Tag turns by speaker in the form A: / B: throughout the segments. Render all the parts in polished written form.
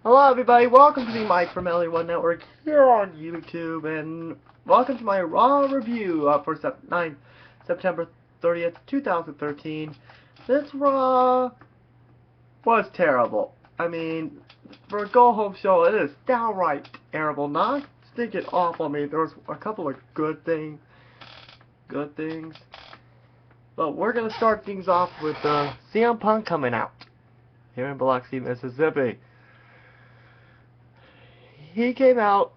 A: Hello everybody, welcome to the Mike from LA1 Network here on YouTube, and welcome to my Raw review for September 30th, 2013. This Raw was terrible. I mean, for a go-home show, it is downright terrible, not stinking awful. I mean, there was a couple of good things, but we're going to start things off with CM Punk coming out here in Biloxi, Mississippi. He came out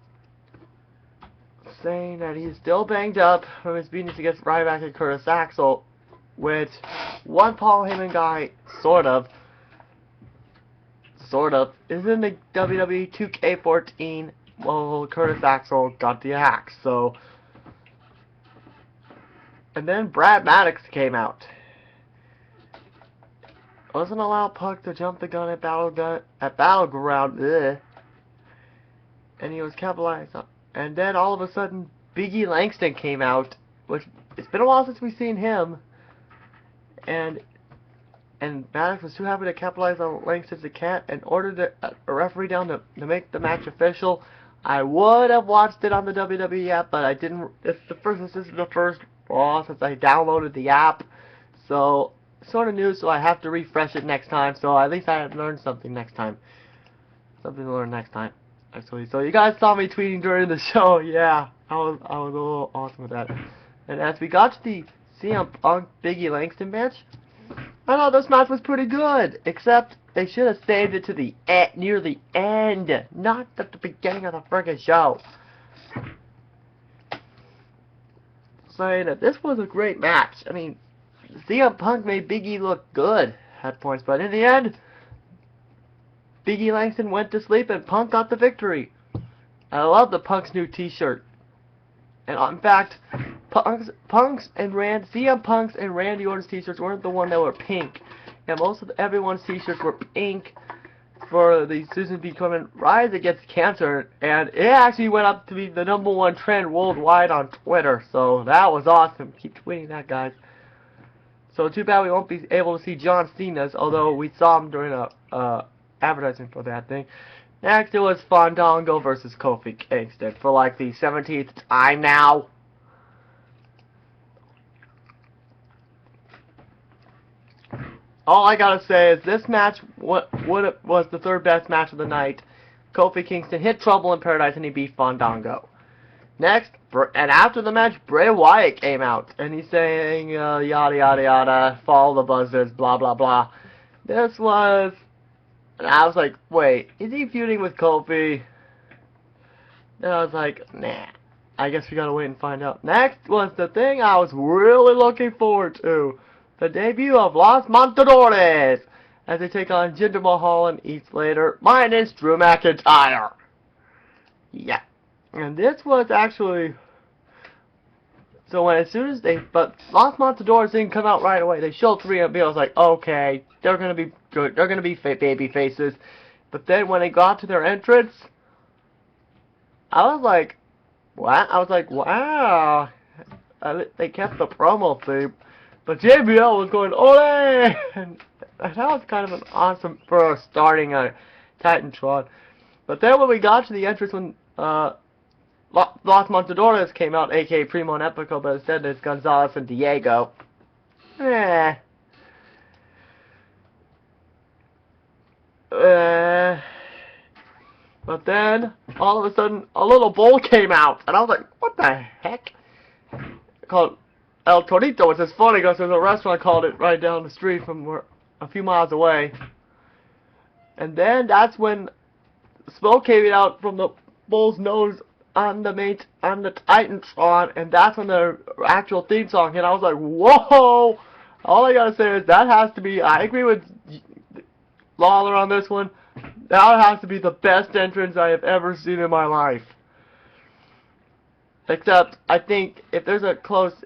A: saying that he's still banged up from his beatings against Ryback and Curtis Axel, which one Paul Heyman guy sort of is in the WWE 2K14. Well, Curtis Axel got the axe, so. And then Brad Maddox came out. Wasn't allowed Punk to jump the gun at Battleground. Ugh. And he was capitalized on. And then all of a sudden, Big E Langston came out, which it's been a while since we've seen him. And Maddox was too happy to capitalize on Langston's cat and ordered a referee down to make the match official. I would have watched it on the WWE app, but I didn't. This is the first Raw since I downloaded the app, so sort of new. So I have to refresh it next time. So at least I have learned something next time. Something to learn next time. Actually, so you guys saw me tweeting during the show. Yeah, I was a little awesome with that. And as we got to the CM Punk Big E Langston match, I thought this match was pretty good, except they should have saved it to the near the end, not at the beginning of the friggin' show. Saying that this was a great match. I mean, CM Punk made Big E look good at points, but in the end, Big E Langston went to sleep and Punk got the victory. I love the Punk's new t-shirt. And in fact, CM Punk's and Randy Orton's t-shirts weren't the one that were pink. And most of everyone's t-shirts were pink for the Susan B. Komen Rise Against Cancer. And it actually went up to be the #1 trend worldwide on Twitter. So that was awesome. Keep tweeting that, guys. So too bad we won't be able to see John Cena's, although we saw him during a advertising for that thing. Next, it was Fandango versus Kofi Kingston for like the 17th time now. All I gotta say is this match was the third best match of the night. Kofi Kingston hit Trouble in Paradise and he beat Fandango. Next, and after the match, Bray Wyatt came out and he's saying yada yada yada, follow the buzzards, blah blah blah. This was. And I was like, wait, is he feuding with Kofi? And I was like, nah. I guess we gotta wait and find out. Next was the thing I was really looking forward to. The debut of Los Matadores. As they take on Jinder Mahal and Heath Slater minus Drew McIntyre. Yeah. And this was actually... So as soon as but Los Matadores didn't come out right away. They showed 3 of me. I was like, okay, they're gonna be good. They're gonna be baby faces. But then when they got to their entrance, I was like, what? I was like, wow. They kept the promo theme, but JBL was going ole, and that was kind of an awesome for starting a Titantron. But then when we got to the entrance, when Los Matadores came out, aka Primo and Epico, but instead it's Gonzalez and Diego. But then, all of a sudden, a little bowl came out, and I was like, what the heck? Called El Torito, which is funny because there's a restaurant called it right down the street from a few miles away. And then that's when smoke came out from the bull's nose on the Titantron, and that's when the actual theme song hit. I was like, whoa! All I gotta say is that has to be, I agree with Lawler on this one, that has to be the best entrance I have ever seen in my life. Except, I think, if there's a close,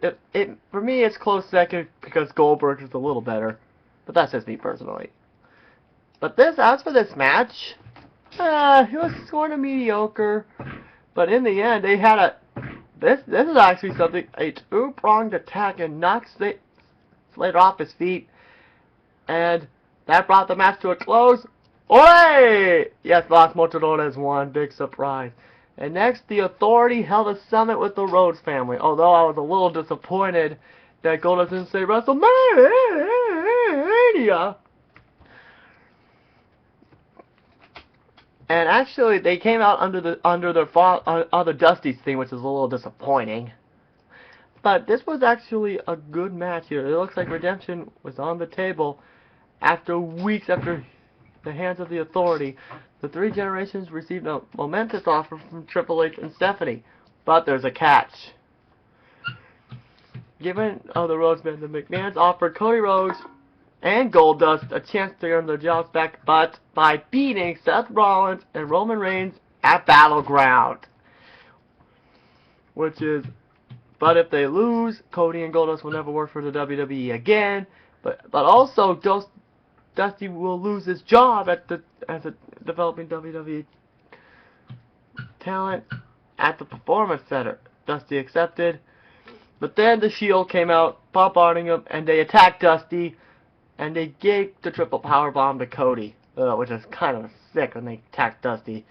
A: for me it's close second because Goldberg is a little better. But that's just me personally. But as for this match, it was sort of mediocre. But in the end, they had this is actually something, a 2-pronged attack and knocked Slater off his feet. And that brought the match to a close. Oi! Yes, Los Matadores won. Big surprise. And next, the Authority held a summit with the Rhodes family. Although I was a little disappointed that Goldust didn't say WrestleMania. And actually, they came out under their Dusty's theme, which is a little disappointing. But this was actually a good match here. It looks like Redemption was on the table after weeks after the hands of the Authority. The Three Generations received a momentous offer from Triple H and Stephanie. But there's a catch. Given the Rhodes men, the McMahons offered Cody Rhodes and Goldust a chance to earn their jobs back, but by beating Seth Rollins and Roman Reigns at Battleground. But if they lose, Cody and Goldust will never work for the WWE again. But also, Dusty will lose his job as a developing WWE talent at the Performance Center. Dusty accepted. But then the Shield came out, bombarding him, and they attacked Dusty. And they gave the triple powerbomb to Cody, which is kind of sick when they attacked Dusty.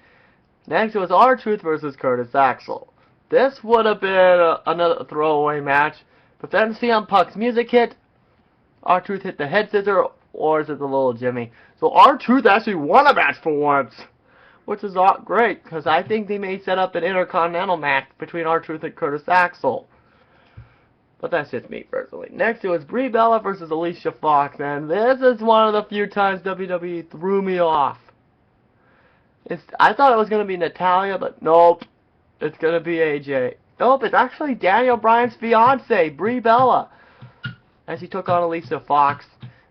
A: Next, it was R-Truth versus Curtis Axel. This would have been another throwaway match, but then CM Punk's music hit. R-Truth hit the head scissor, or is it the little Jimmy? So R-Truth actually won a match for once, which is not great, because I think they may set up an Intercontinental match between R-Truth and Curtis Axel. But that's just me personally. Next, it was Brie Bella versus Alicia Fox, and this is one of the few times WWE threw me off. I thought it was going to be Natalya, but nope. It's going to be AJ. Nope, it's actually Daniel Bryan's fiance, Brie Bella, as he took on Alicia Fox.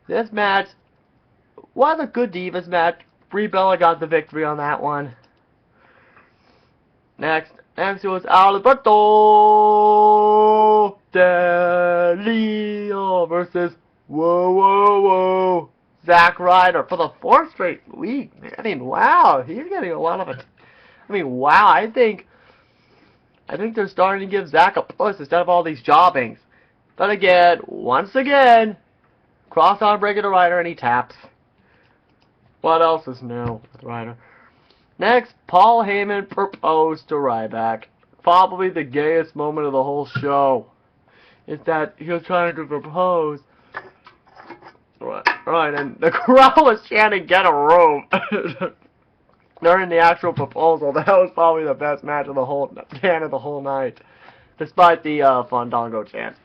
A: This match was a good Divas match. Brie Bella got the victory on that one. Next it was Alberto Del Rio versus Zack Ryder for the 4th straight week. I mean, wow, he's getting a lot of it. I mean, wow, I think they're starting to give Zack a push instead of all these jobbings. But again, once again, cross-arm breaker to Ryder and he taps. What else is new with Ryder? Next, Paul Heyman proposed to Ryback. Probably the gayest moment of the whole show is that he was trying to propose. Right, and the crowd was chanting, "Get a room." During the actual proposal. That was probably the best match of the whole night, despite the Fandango chant.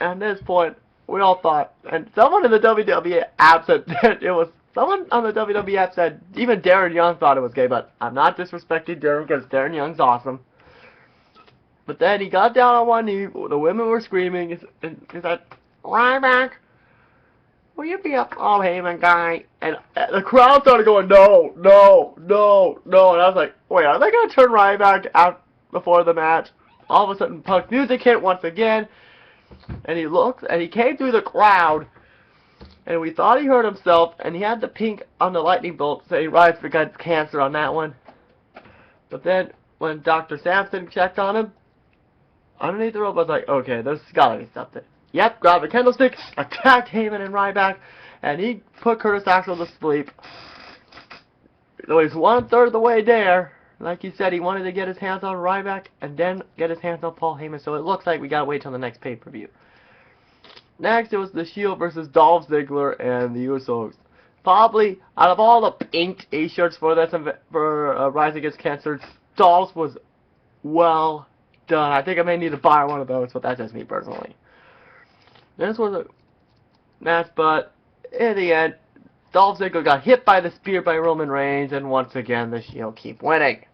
A: At this point, we all thought, and someone in the WWE app said someone on the WWE app said even Darren Young thought it was gay, but I'm not disrespecting Darren because Darren Young's awesome. But then he got down on one knee, the women were screaming, and he said, "Ryback, will you be a Paul Heyman guy?" And the crowd started going, no, no, no, no. And I was like, wait, are they going to turn Ryback out before the match? All of a sudden, Punk's music hit once again. And he looked, and he came through the crowd. And we thought he hurt himself. And he had the pink on the lightning bolt saying Ryback got cancer on that one. But then, when Dr. Sampson checked on him, underneath the rope, I was like, okay, there's got to be something. Yep, grabbed a candlestick, attacked Heyman and Ryback, and he put Curtis Axel to sleep. So he's 1/3 of the way there. Like he said, he wanted to get his hands on Ryback and then get his hands on Paul Heyman, so it looks like we gotta wait till the next pay-per-view. Next, it was the Shield versus Dolph Ziggler and the Usos. Probably, out of all the pink A-shirts for Rise Against Cancer, Dolph's was well done. I think I may need to buy one of those, but that's just me personally. This was a match, but in the end, Dolph Ziggler got hit by the spear by Roman Reigns, and once again, the Shield keep winning.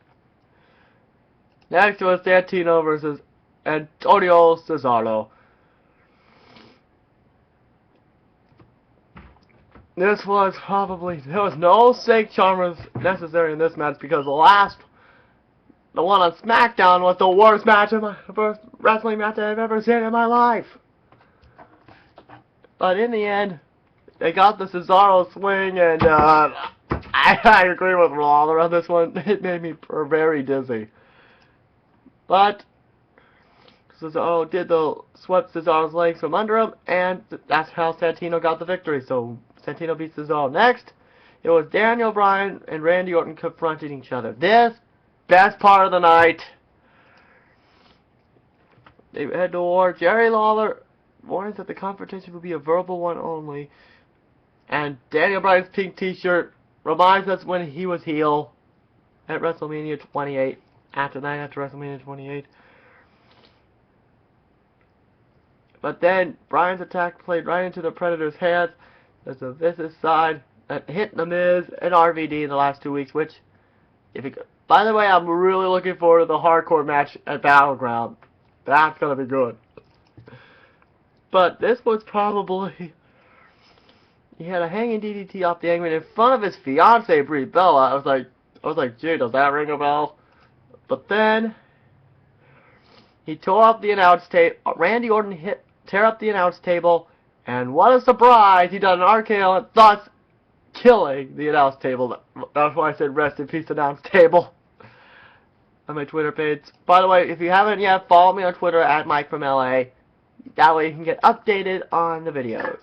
A: Next was Santino versus Antonio Cesaro. There was no Snake Charmers necessary in this match because the one on SmackDown was the worst wrestling match I've ever seen in my life. But in the end, they got the Cesaro swing, and I agree with Lawler on this one. It made me very dizzy. But Cesaro swept Cesaro's legs from under him, and that's how Santino got the victory. So Santino beats Cesaro. Next, it was Daniel Bryan and Randy Orton confronting each other. This, best part of the night. They head to war. Jerry Lawler warns that the confrontation will be a verbal one only. And Daniel Bryan's pink t-shirt reminds us when he was heel at WrestleMania 28. After WrestleMania 28. But then Bryan's attack played right into the Predator's hands. There's a vicious side that hit The Miz and RVD in the last 2 weeks, which, by the way, I'm really looking forward to the hardcore match at Battleground. That's gonna be good. But this was probably, he had a hanging DDT off the Hangman in front of his fiancee Brie Bella. I was like, gee, does that ring a bell? But then he tore up the announce table. Randy Orton tear up the announce table, and what a surprise! He done an RKO, thus killing the announce table. That's why I said rest in peace announce table on my Twitter page. By the way, if you haven't yet, follow me on Twitter at Mike from LA. That way you can get updated on the videos.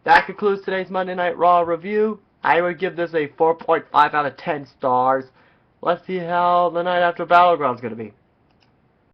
A: That concludes today's Monday Night Raw review. I would give this a 4.5 out of 10 stars. Let's see how the night after Battleground's going to be.